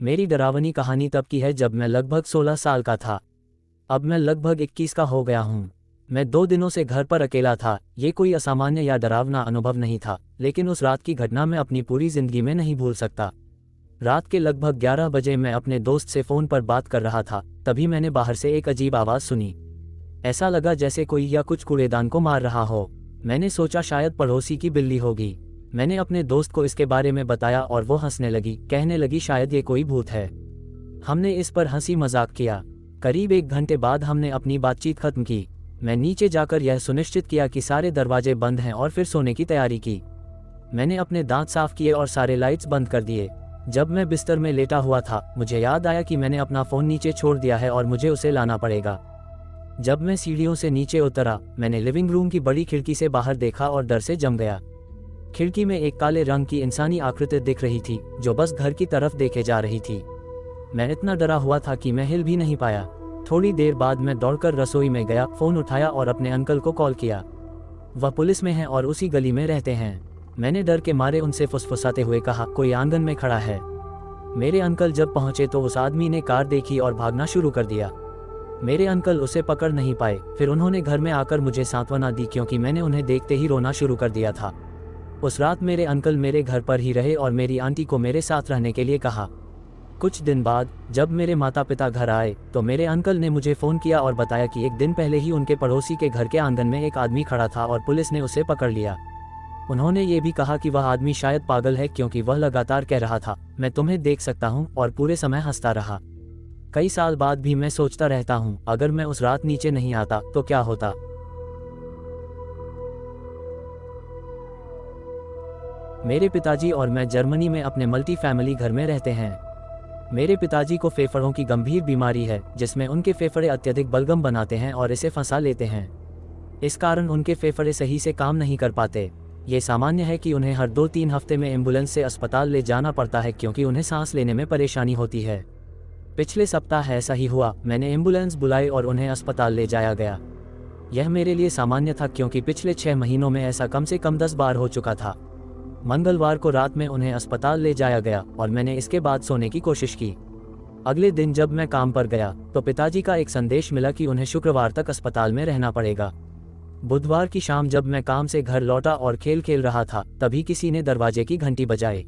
मेरी डरावनी कहानी तब की है जब मैं लगभग 16 साल का था। अब मैं लगभग 21 का हो गया हूँ। मैं 2 दिनों से घर पर अकेला था। ये कोई असामान्य या डरावना अनुभव नहीं था, लेकिन उस रात की घटना मैं अपनी पूरी जिंदगी में नहीं भूल सकता। रात के लगभग 11 बजे मैं अपने दोस्त से फ़ोन पर बात कर रहा था, तभी मैंने बाहर से एक अजीब आवाज़ सुनी। ऐसा लगा जैसे कोई या कुछ कूड़ेदान को मार रहा हो। मैंने सोचा शायद पड़ोसी की बिल्ली होगी। मैंने अपने दोस्त को इसके बारे में बताया और वो हंसने लगी, कहने लगी शायद ये कोई भूत है। हमने इस पर हंसी मजाक किया। करीब 1 घंटे बाद हमने अपनी बातचीत खत्म की। मैं नीचे जाकर यह सुनिश्चित किया कि सारे दरवाजे बंद हैं और फिर सोने की तैयारी की। मैंने अपने दांत साफ किए और सारे लाइट्स बंद कर दिए। जब मैं बिस्तर में लेटा हुआ था, मुझे याद आया कि मैंने अपना फ़ोन नीचे छोड़ दिया है और मुझे उसे लाना पड़ेगा। जब मैं सीढ़ियों से नीचे उतरा, मैंने लिविंग रूम की बड़ी खिड़की से बाहर देखा और डर से जम गया। खिड़की में एक काले रंग की इंसानी आकृति दिख रही थी, जो बस घर की तरफ देखे जा रही थी। मैं इतना डरा हुआ था कि मैं हिल भी नहीं पाया। थोड़ी देर बाद मैं दौड़कर रसोई में गया, फ़ोन उठाया और अपने अंकल को कॉल किया। वह पुलिस में हैं और उसी गली में रहते हैं। मैंने डर के मारे उनसे फुसफुसाते हुए कहा, कोई आंगन में खड़ा है। मेरे अंकल जब पहुंचे तो उस आदमी ने कार देखी और भागना शुरू कर दिया। मेरे अंकल उसे पकड़ नहीं पाए। फिर उन्होंने घर में आकर मुझे सांत्वना दी, क्योंकि मैंने उन्हें देखते ही रोना शुरू कर दिया था। उस रात मेरे अंकल मेरे घर पर ही रहे और मेरी आंटी को मेरे साथ रहने के लिए कहा। कुछ दिन बाद जब मेरे माता पिता घर आए तो मेरे अंकल ने मुझे फ़ोन किया और बताया कि एक दिन पहले ही उनके पड़ोसी के घर के आंगन में एक आदमी खड़ा था और पुलिस ने उसे पकड़ लिया। उन्होंने ये भी कहा कि वह आदमी शायद पागल है, क्योंकि वह लगातार कह रहा था, मैं तुम्हें देख सकता हूँ, और पूरे समय हंसता रहा। कई साल बाद भी मैं सोचता रहता हूँ, अगर मैं उस रात नीचे नहीं आता तो क्या होता। मेरे पिताजी और मैं जर्मनी में अपने मल्टी फैमिली घर में रहते हैं। मेरे पिताजी को फेफड़ों की गंभीर बीमारी है, जिसमें उनके फेफड़े अत्यधिक बलगम बनाते हैं और इसे फंसा लेते हैं। इस कारण उनके फेफड़े सही से काम नहीं कर पाते। ये सामान्य है कि उन्हें हर 2-3 हफ्ते में एम्बुलेंस से अस्पताल ले जाना पड़ता है, क्योंकि उन्हें सांस लेने में परेशानी होती है। पिछले सप्ताह ऐसा ही हुआ। मैंने एम्बुलेंस बुलाई और उन्हें अस्पताल ले जाया गया। यह मेरे लिए सामान्य था, क्योंकि पिछले 6 महीनों में ऐसा कम से कम 10 बार हो चुका था। मंगलवार को रात में उन्हें अस्पताल ले जाया गया और मैंने इसके बाद सोने की कोशिश की। अगले दिन जब मैं काम पर गया तो पिताजी का एक संदेश मिला कि उन्हें शुक्रवार तक अस्पताल में रहना पड़ेगा। बुधवार की शाम जब मैं काम से घर लौटा और खेल खेल रहा था, तभी किसी ने दरवाजे की घंटी बजाई।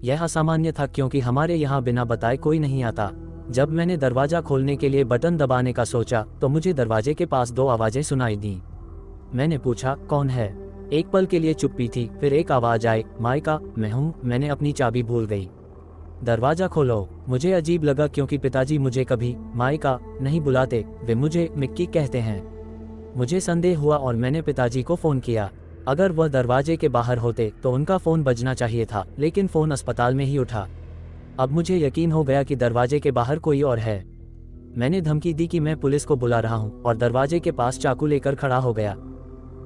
यह असामान्य था, क्योंकि हमारे यहाँ बिना बताए कोई नहीं आता। जब मैंने दरवाजा खोलने के लिए बटन दबाने का सोचा तो मुझे दरवाजे के पास 2 आवाज़ें सुनाई दी। मैंने पूछा, कौन है? एक पल के लिए चुप्पी थी, फिर एक आवाज़ आई, माइका, मैं हूँ। मैंने अपनी चाबी भूल गई। दरवाज़ा खोलो। मुझे अजीब लगा, क्योंकि पिताजी मुझे कभी माइका नहीं बुलाते, वे मुझे मिक्की कहते हैं। मुझे संदेह हुआ और मैंने पिताजी को फ़ोन किया। अगर वह दरवाजे के बाहर होते तो उनका फ़ोन बजना चाहिए था, लेकिन फ़ोन अस्पताल में ही उठा। अब मुझे यकीन हो गया कि दरवाजे के बाहर कोई और है। मैंने धमकी दी कि मैं पुलिस को बुला रहा हूँ और दरवाजे के पास चाकू लेकर खड़ा हो गया।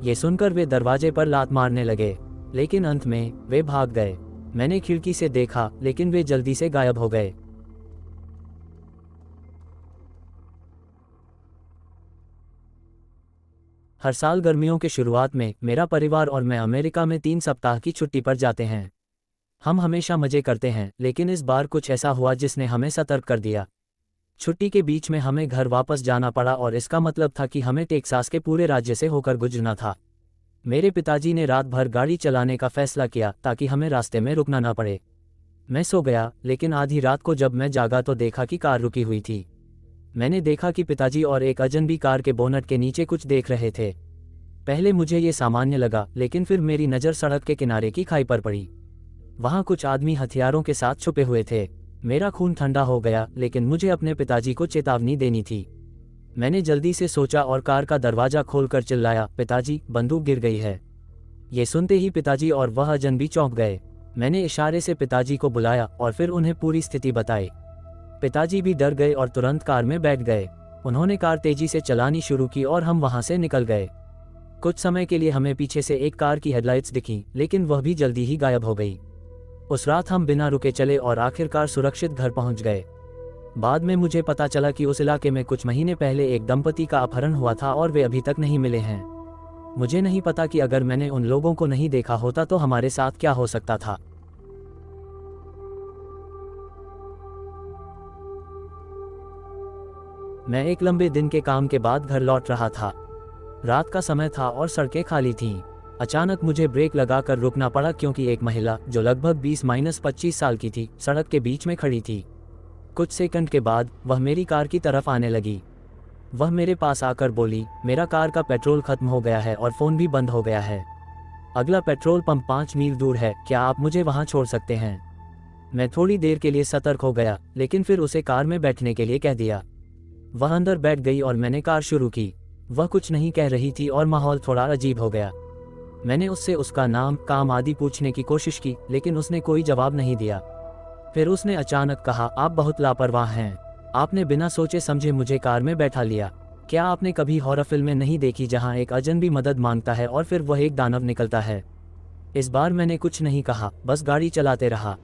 ये सुनकर वे दरवाजे पर लात मारने लगे, लेकिन अंत में वे भाग गए। मैंने खिड़की से देखा, लेकिन वे जल्दी से गायब हो गए। हर साल गर्मियों के शुरुआत में मेरा परिवार और मैं अमेरिका में 3 सप्ताह की छुट्टी पर जाते हैं। हम हमेशा मजे करते हैं, लेकिन इस बार कुछ ऐसा हुआ जिसने हमें सतर्क कर दिया। छुट्टी के बीच में हमें घर वापस जाना पड़ा और इसका मतलब था कि हमें टेक्सास के पूरे राज्य से होकर गुजरना था। मेरे पिताजी ने रात भर गाड़ी चलाने का फैसला किया ताकि हमें रास्ते में रुकना ना पड़े। मैं सो गया, लेकिन आधी रात को जब मैं जागा तो देखा कि कार रुकी हुई थी। मैंने देखा कि पिताजी और एक अजनबी कार के बोनट के नीचे कुछ देख रहे थे। पहले मुझे ये सामान्य लगा, लेकिन फिर मेरी नज़र सड़क के किनारे की खाई पर पड़ी। वहाँ कुछ आदमी हथियारों के साथ छुपे हुए थे। मेरा खून ठंडा हो गया, लेकिन मुझे अपने पिताजी को चेतावनी देनी थी। मैंने जल्दी से सोचा और कार का दरवाज़ा खोलकर चिल्लाया, पिताजी, बंदूक गिर गई है। ये सुनते ही पिताजी और वह अजनबी चौंक गए। मैंने इशारे से पिताजी को बुलाया और फिर उन्हें पूरी स्थिति बताई। पिताजी भी डर गए और तुरंत कार में बैठ गए। उन्होंने कार तेजी से चलानी शुरू की और हम वहां से निकल गए। कुछ समय के लिए हमें पीछे से एक कार की हेडलाइट्स दिखी, लेकिन वह भी जल्दी ही गायब हो गई। उस रात हम बिना रुके चले और आखिरकार सुरक्षित घर पहुंच गए। बाद में मुझे पता चला कि उस इलाके में कुछ महीने पहले एक दंपति का अपहरण हुआ था और वे अभी तक नहीं मिले हैं। मुझे नहीं पता कि अगर मैंने उन लोगों को नहीं देखा होता तो हमारे साथ क्या हो सकता था। मैं एक लंबे दिन के काम के बाद घर लौट रहा था। रात का समय था और सड़कें खाली थीं। अचानक मुझे ब्रेक लगाकर रुकना पड़ा क्योंकि एक महिला जो लगभग 20-25 साल की थी सड़क के बीच में खड़ी थी। कुछ सेकंड के बाद वह मेरी कार की तरफ आने लगी। वह मेरे पास आकर बोली, मेरा कार का पेट्रोल खत्म हो गया है और फ़ोन भी बंद हो गया है। अगला पेट्रोल पंप 5 मील दूर है, क्या आप मुझे वहाँ छोड़ सकते हैं? मैं थोड़ी देर के लिए सतर्क हो गया, लेकिन फिर उसे कार में बैठने के लिए कह दिया। वह अंदर बैठ गई और मैंने कार शुरू की। वह कुछ नहीं कह रही थी और माहौल थोड़ा अजीब हो गया। मैंने उससे उसका नाम, काम आदि पूछने की कोशिश की, लेकिन उसने कोई जवाब नहीं दिया। फिर उसने अचानक कहा, आप बहुत लापरवाह हैं। आपने बिना सोचे समझे मुझे कार में बैठा लिया। क्या आपने कभी हॉरर फिल्में नहीं देखी जहां एक अजनबी मदद मांगता है और फिर वह एक दानव निकलता है? इस बार मैंने कुछ नहीं कहा, बस गाड़ी चलाते रहा।